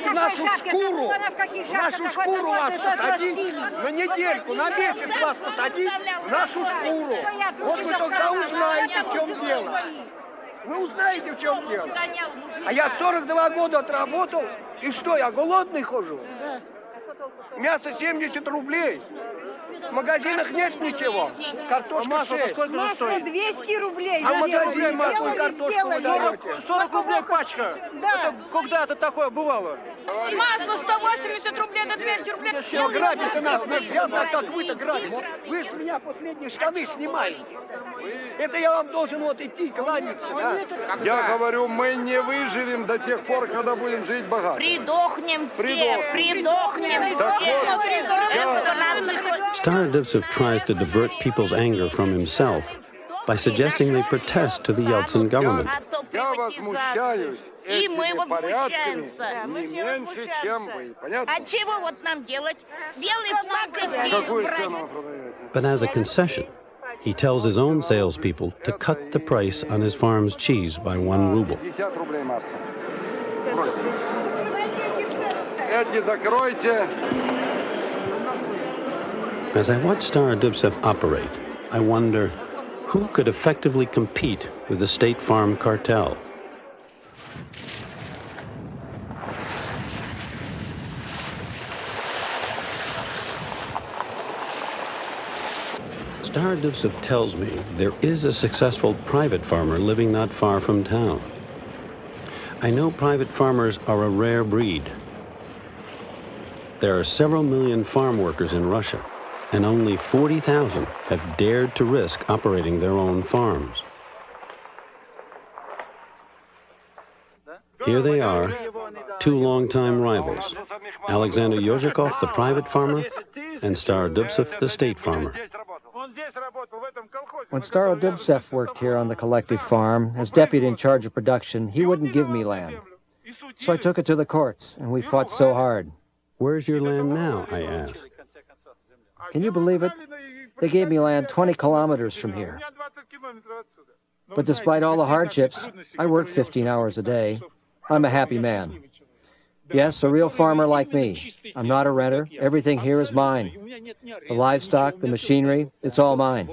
в нашу шкуру вас посадить, на недельку, на месяц вас посадить в нашу шкуру. Вот вы тогда узнаете, в чем дело. Вы узнаете, в чем дело. А я 42 года отработал, и что, я голодный хожу? Мясо 70 рублей. В магазинах нет ничего. Картошка 6. Масло 200 рублей. А в магазине масло и картошку вы даете. 40 рублей пачка. Да. Когда это такое бывало? Масло 180 рублей до 200 рублей. Но грабить нас нельзя, так как вы-то грабите. Вы с меня последние штаны снимаете. Это я вам должен вот идти, кланяться, да? Я говорю, мы не выживем до тех пор, когда будем жить богато. Придохнем все, придохнем. Star Dubtsov tries to divert people's anger from himself by suggesting they protest to the Yeltsin government. Я возмущаюсь И мы этими порядками возмущаемся. не меньше, чем вы. Понятно? А чего вот нам делать? Белый флаг Какую и цену вы продаете? But as a concession, he tells his own salespeople to cut the price on his farm's cheese by 1 ruble. 50 рублей масло. Бросьте. Эти закройте. As I watch Star Dubtsov operate, I wonder who could effectively compete with the State Farm cartel. Star Dubtsov tells me there is a successful private farmer living not far from town. I know private farmers are a rare breed. There are several million farm workers in Russia, and only 40,000 have dared to risk operating their own farms. Here they are, two longtime rivals, Alexander Yozhikov, the private farmer, and Star Dubtsov, the state farmer. When Star Dubtsov worked here on the collective farm, as deputy in charge of production, he wouldn't give me land. So I took it to the courts, and we fought so hard. Where's your land now, I asked. Can you believe it? They gave me land 20 kilometers from here. But despite all the hardships, I work 15 hours a day. I'm a happy man. Yes, a real farmer like me. I'm not a renter. Everything here is mine. The livestock, the machinery, it's all mine.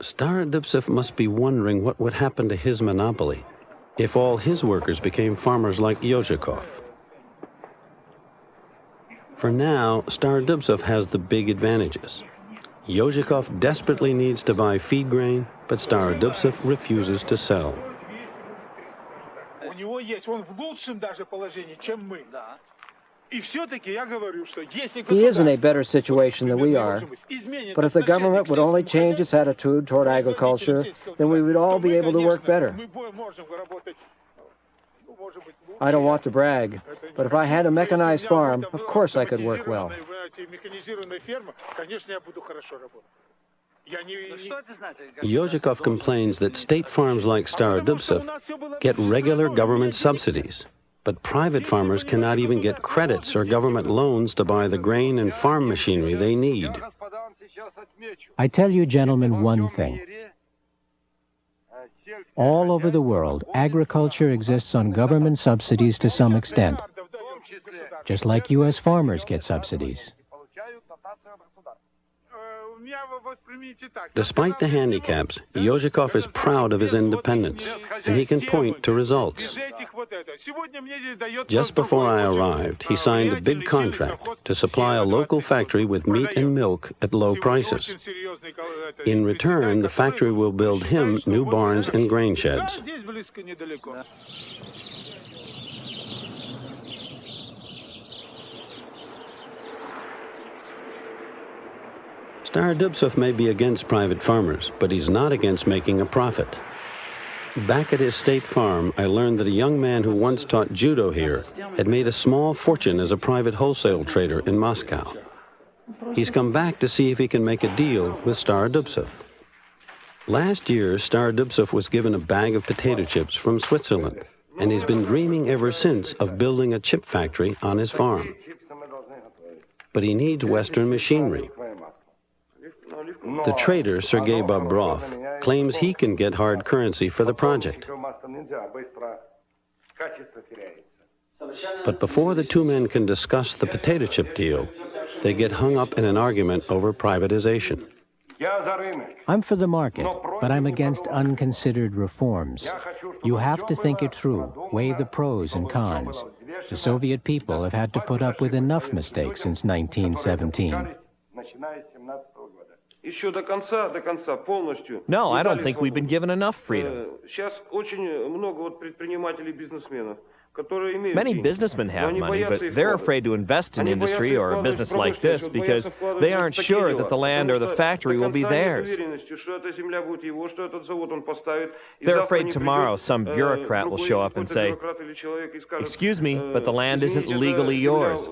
Star Dubtsov must be wondering what would happen to his monopoly if all his workers became farmers like Yozhikov. For now, Star Dubtsov has the big advantages. Yozhikov desperately needs to buy feed grain, but Star Dubtsov refuses to sell. He is in a better situation than we are, but if the government would only change its attitude toward agriculture, then we would all be able to work better. I don't want to brag, but if I had a mechanized farm, of course I could work well. Yozhikov complains that state farms like Star Dubtsov get regular government subsidies, but private farmers cannot even get credits or government loans to buy the grain and farm machinery they need. I tell you, gentlemen, one thing. All over the world, agriculture exists on government subsidies to some extent, just like U.S. farmers get subsidies. Despite the handicaps, Yozhikov is proud of his independence, and he can point to results. Just before I arrived, he signed a big contract to supply a local factory with meat and milk at low prices. In return, the factory will build him new barns and grain sheds. Star Dubtsov may be against private farmers, but he's not against making a profit. Back at his state farm, I learned that a young man who once taught judo here had made a small fortune as a private wholesale trader in Moscow. He's come back to see if he can make a deal with Star Dubtsov. Last year, Star Dubtsov was given a bag of potato chips from Switzerland, and he's been dreaming ever since of building a chip factory on his farm. But he needs Western machinery. The trader, Sergei Bobrov, claims he can get hard currency for the project. But before the two men can discuss the potato chip deal, they get hung up in an argument over privatization. I'm for the market, but I'm against unconsidered reforms. You have to think it through, weigh the pros and cons. The Soviet people have had to put up with enough mistakes since 1917. No, I don't think we've been given enough freedom. Many businessmen have money, but they're afraid to invest in industry or a business like this because they aren't sure that the land or the factory will be theirs. They're afraid tomorrow some bureaucrat will show up and say, "Excuse me, but the land isn't legally yours."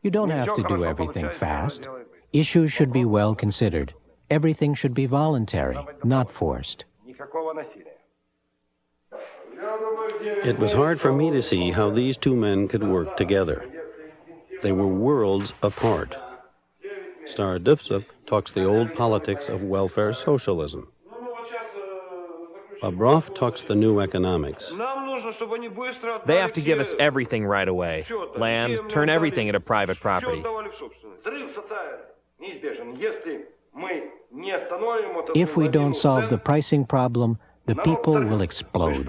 You don't have to do everything fast. Issues should be well considered. Everything should be voluntary, not forced. It was hard for me to see how these two men could work together. They were worlds apart. Starodubtsev talks the old politics of welfare socialism. Bobrov talks the new economics. They have to give us everything right away. Land, turn everything into private property. If we don't solve the pricing problem, the people will explode.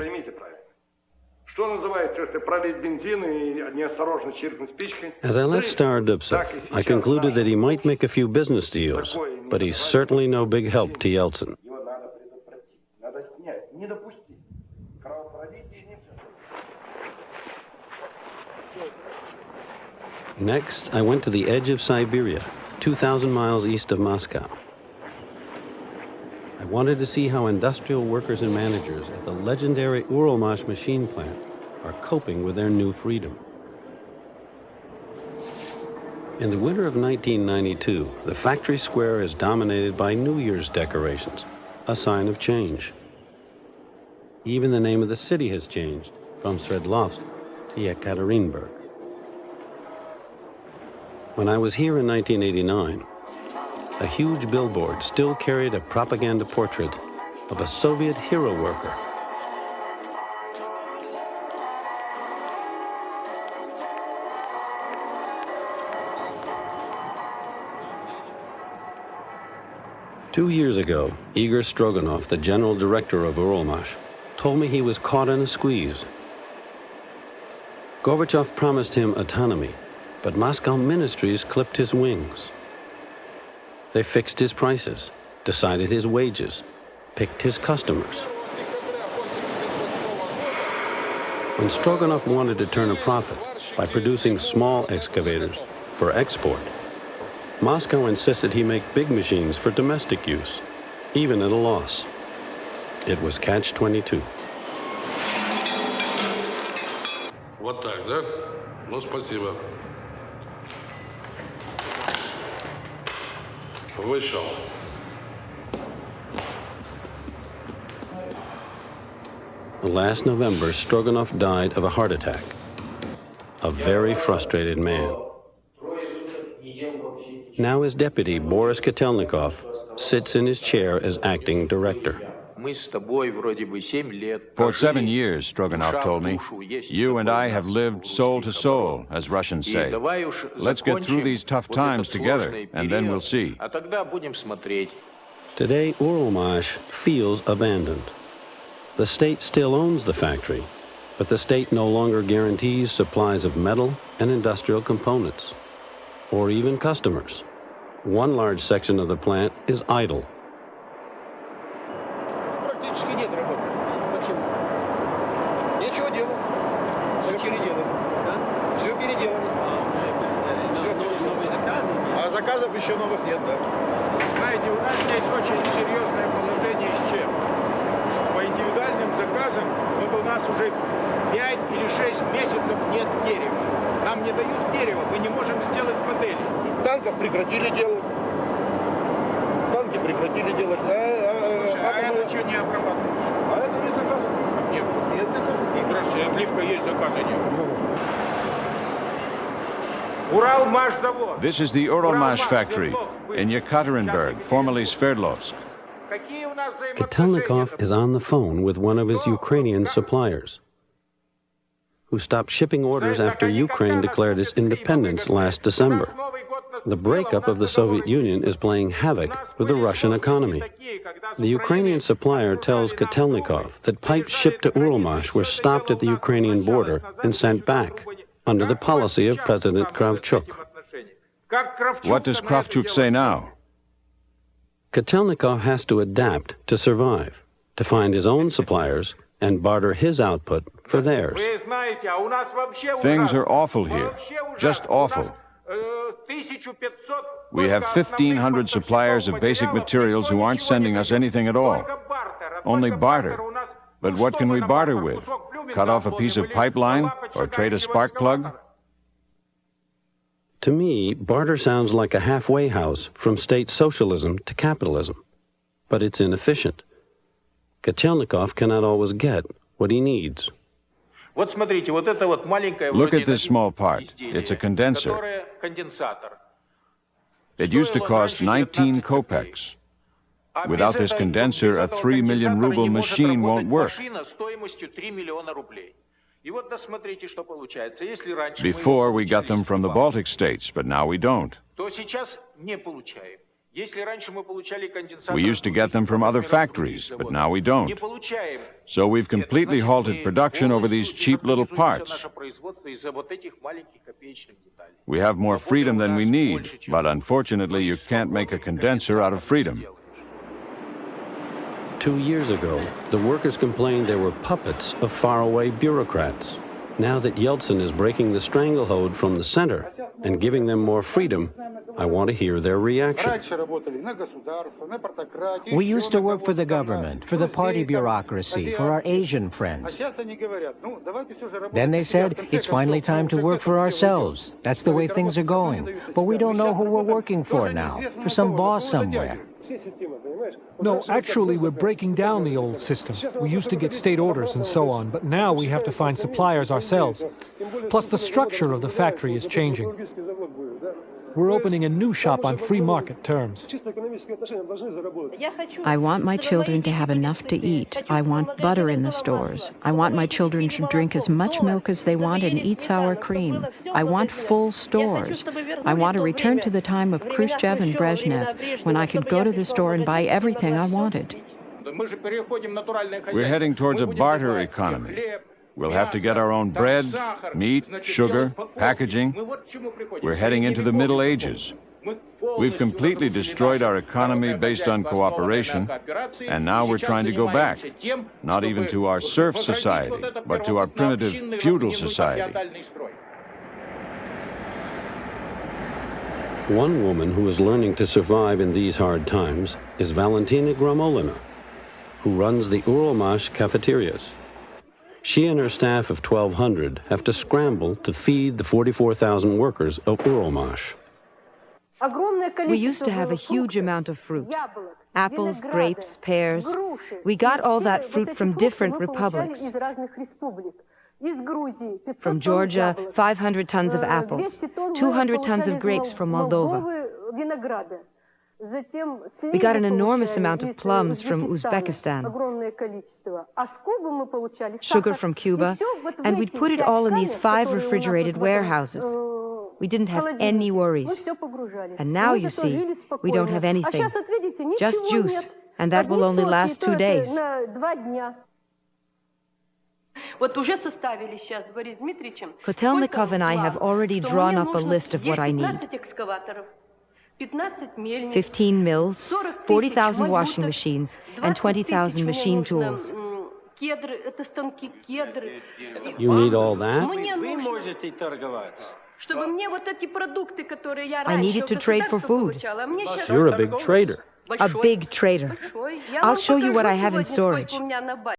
As I left Starodubtsev, I concluded that he might make a few business deals, but he's certainly no big help to Yeltsin. Next, I went to the edge of Siberia, 2,000 miles east of Moscow. I wanted to see how industrial workers and managers at the legendary Uralmash machine plant are coping with their new freedom. In the winter of 1992, the factory square is dominated by New Year's decorations, a sign of change. Even the name of the city has changed, from Sverdlovsk to Yekaterinburg. When I was here in 1989, a huge billboard still carried a propaganda portrait of a Soviet hero worker. Two years ago, Igor Stroganov, the general director of Uralmash, told me he was caught in a squeeze. Gorbachev promised him autonomy, but Moscow ministries clipped his wings. They fixed his prices, decided his wages, picked his customers. When Stroganov wanted to turn a profit by producing small excavators for export, Moscow insisted he make big machines for domestic use, even at a loss. It was catch-22. Вот так, да? Ну, спасибо. Вышел. Last November, Stroganov died of a heart attack. A very frustrated man. Now his deputy, Boris Kotelnikov, sits in his chair as acting director. For 7 years, Stroganov told me, you and I have lived soul to soul, as Russians say. Let's get through these tough times together, and then we'll see. Today, Uralmash feels abandoned. The state still owns the factory, but the state no longer guarantees supplies of metal and industrial components, or even customers. One large section of the plant is idle. А заказов еще новых нет, да? Знаете, у нас здесь очень серьезное положение с чем? По индивидуальным заказам вот у нас уже 5 или 6 месяцев нет дерева. Нам не дают дерева, мы не можем сделать модели. Танков прекратили делать. Танки прекратили делать. Слушай, а это что не обрабатывают? А это не заказ. Нет, нет, это хорошо, отливка есть, заказа нет. This is the Uralmash factory in Yekaterinburg, formerly Sverdlovsk. Kotelnikov is on the phone with one of his Ukrainian suppliers, who stopped shipping orders after Ukraine declared its independence last December. The breakup of the Soviet Union is playing havoc with the Russian economy. The Ukrainian supplier tells Kotelnikov that pipes shipped to Uralmash were stopped at the Ukrainian border and sent back, under the policy of President Kravchuk. What does Kravchuk say now? Kotelnikov has to adapt to survive, to find his own suppliers and barter his output for theirs. Things are awful here, just awful. We have 1,500 suppliers of basic materials who aren't sending us anything at all. Only barter. But what can we barter with? Cut off a piece of pipeline or trade a spark plug? To me, barter sounds like a halfway house from state socialism to capitalism. But it's inefficient. Kotelnikov cannot always get what he needs. Look at this small part. It's a condenser. It used to cost 19 kopecks. Without this condenser, a 3 million ruble machine won't work. Before, we got them from the Baltic states, but now we don't. We used to get them from other factories, but now we don't. So we've completely halted production over these cheap little parts. We have more freedom than we need, but unfortunately you can't make a condenser out of freedom. 2 years ago, the workers complained they were puppets of faraway bureaucrats. Now that Yeltsin is breaking the stranglehold from the center and giving them more freedom, I want to hear their reaction. We used to work for the government, for the party bureaucracy, for our Asian friends. Then they said, it's finally time to work for ourselves. That's the way things are going. But we don't know who we're working for now, for some boss somewhere. No, actually, we're breaking down the old system. We used to get state orders and so on, but now we have to find suppliers ourselves. Plus, the structure of the factory is changing. We're opening a new shop on free market terms. I want my children to have enough to eat. I want butter in the stores. I want my children to drink as much milk as they want and eat sour cream. I want full stores. I want to return to the time of Khrushchev and Brezhnev, when I could go to the store and buy everything I wanted. We're heading towards a barter economy. We'll have to get our own bread, meat, sugar, packaging. We're heading into the Middle Ages. We've completely destroyed our economy based on cooperation, and now we're trying to go back, not even to our serf society, but to our primitive feudal society. One woman who is learning to survive in these hard times is Valentina Gramolina, who runs the Uralmash cafeterias. She and her staff of 1,200 have to scramble to feed the 44,000 workers of Uralmash. We used to have a huge amount of fruit. Apples, grapes, pears. We got all that fruit from different republics. From Georgia, 500 tons of apples, 200 tons of grapes from Moldova. We got an enormous amount of plums from Uzbekistan, sugar from Cuba, and we'd put it all in these 5 refrigerated warehouses. We didn't have any worries. And now, you see, we don't have anything, just juice, and that will only last 2 days. Kotelnikov and I have already drawn up a list of what I need. 15 mills, 40,000 washing machines, and 20,000 machine tools. You need all that? I need it to trade for food. You're a big trader. A big trader. I'll show you what I have in storage.